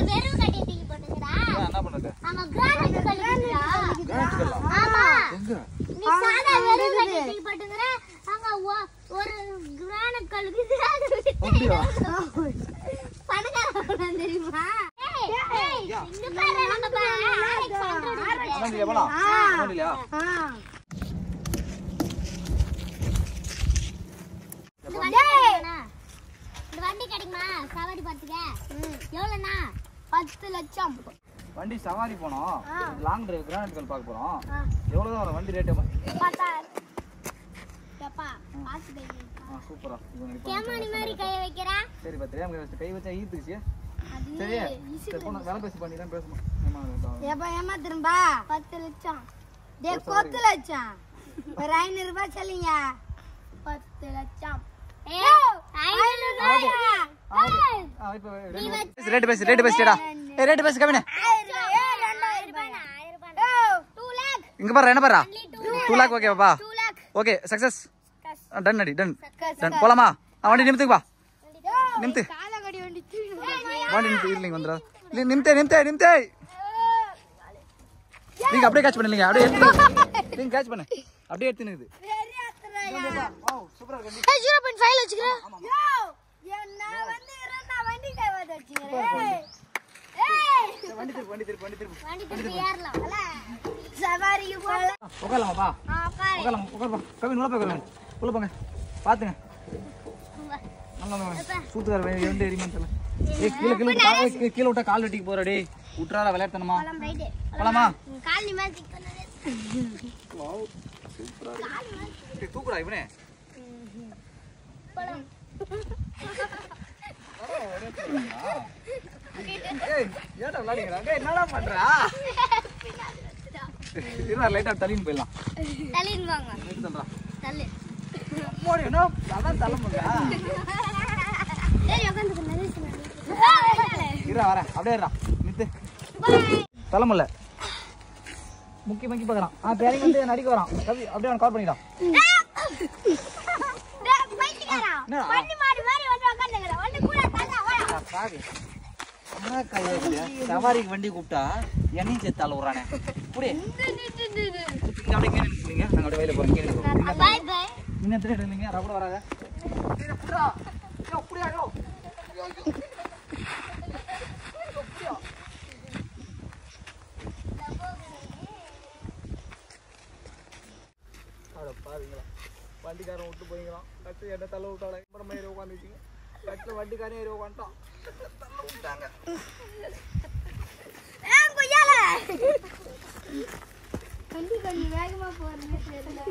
வெறும் கட்டி தூக்கி போட்டுங்கடா. என்ன பண்றது? ஆமா கிரானைட் கல்லுடா. கிரானைட் கல்லா? ஆமா. எங்க? நீ சாதா வெறும் கட்டி தூக்கி போட்டுங்கற அங்க ஒரு கிரானைட் கல்லுக்கு அப்படியா? பணக்காரனா தெரியுமா? ஏய் இங்க பாரு நம்ம பாரு. அண்ணா போலாம். போடியா? இந்த வண்டி கிடைக்குமா? சவாரி பார்த்துக்க. எவ்வளவுனா? 10 லட்சம். வண்டி சவாரி போனோம். லாங் டிரைவ் கிரானைட் கல் பார்க்க போறோம். எவ்வளவு தான் வண்டி ரேட்? 10,000. பாப்பா பாத்து டேய். சூப்பரா. கேமனி மாதிரி கை வைக்கறா. சரி பத்திரியா கை வச்சா ஈத்துச்சு. சரி. போன வேலை பேசி பண்ணி தான் பேசணும். ஏமா திரும்ப 10 லட்சம். டேய் 10 லட்சம். ஒரு 500 ரூபாய் சொல்லுங்க. 10 லட்சம். ஏய் 500 ரூபாயா? ரேட் பேசிடா. ஏய் ரேட் பேசி கம்மினே. 2000 ரூபாய் 2 lakh. இங்க பாரு என்ன பாரு? 2 lakh ஓகே பாப்பா. Okay success. டன் அடி டன். டன் போலாமா? வண்டி நிமித்துக்கு வா. நிமித்து. காலகடி வண்டி வண்டி நிமித்து இல்லங்க வந்துடா. நிமித்து. நீங்க அப்படியே கேட்ச் பண்ணுங்க. அப்படியே எடுத்து. நீங்க கேட்ச் பண்ணு. அப்படியே எடுத்து நிக்குது. வாவ் சூப்பரா இருக்கு. 0.5 வச்சுக்கிறேன். யோ நான் வந்து இரண்டா வண்டி கை வச்சிக்கிறேன். ஏய் வண்டி திருப்பு. வண்டி திருப்பி ஏறலாம். சவாரிக்கு போலாம். உட்காரலாமா? உட்காரலாம். கவி உள்ள போங்க. உள்ள போங்க. பாத்துங்க. நல்லா சூத்துக்கார ரெண்டு எரிமன் தெரியல. ஏய் கீழ விட்டா கால் வெட்டிக்கு போற டேய். உட்றாரா விளையாடணுமா? போலாமா? கால் நிமித்தி பண்ணனே. வாவ் சூப்பரா இருக்கு. தூக்குடா இவனே. போலாம். ஏய் ஏடா விளையாடுறா? டேய் என்னடா பண்றா? இறா லைட்டா தள்ளின்னு போய்லாம். தள்ளின்னு வாங்க. நிறுத்துடா. தள்ளு. போடி என்ன? அதான் தள்ளமுடா. ஏய் உட்கார்ந்து நரேஷ். இறா வரேன். அப்படியே இறா. நித்து. தள்ளமுல்ல. முக்கி பார்க்கறான். பேரிங் வந்து நடிக்க வரான். கவி அப்படியே அவன் கால் பண்ணிடா. டேய் பைத்தியக்காரா. வண்டி மாடி மாதிரி வந்து உட்கார்ந்துங்கடா. வண்டி கூட தள்ளா வா. சாவி. அம்மா கையில சவாரிக்கு வண்டி கூப்பிட்டா என்னையும் சேர்த்து தள்ள விடுறானே. புடி. நீங்க அப்படியே கேட்டு நிக்கிறீங்க. நாங்க அப்படியே வெளிய போறோம். கேட்டு. Bye bye. நீங்க எத்தனை இடறீங்க? ரா கூட வராத. புடிடா. யோ புடியா யோ. பாருங்களா வண்டிக்காரன் விட்டு போய்க்கலாம். கட்டு என்ன தள்ள விட்டாங்க. அப்புறம் ஏறி உட்காந்துச்சிங்க. கட்டில் வண்டிக்காரன் ஏறி உட்காந்துட்டான். தள்ள விட்டாங்க. வண்டி கொஞ்சம் வேகமா போறேன்னு தெரியல.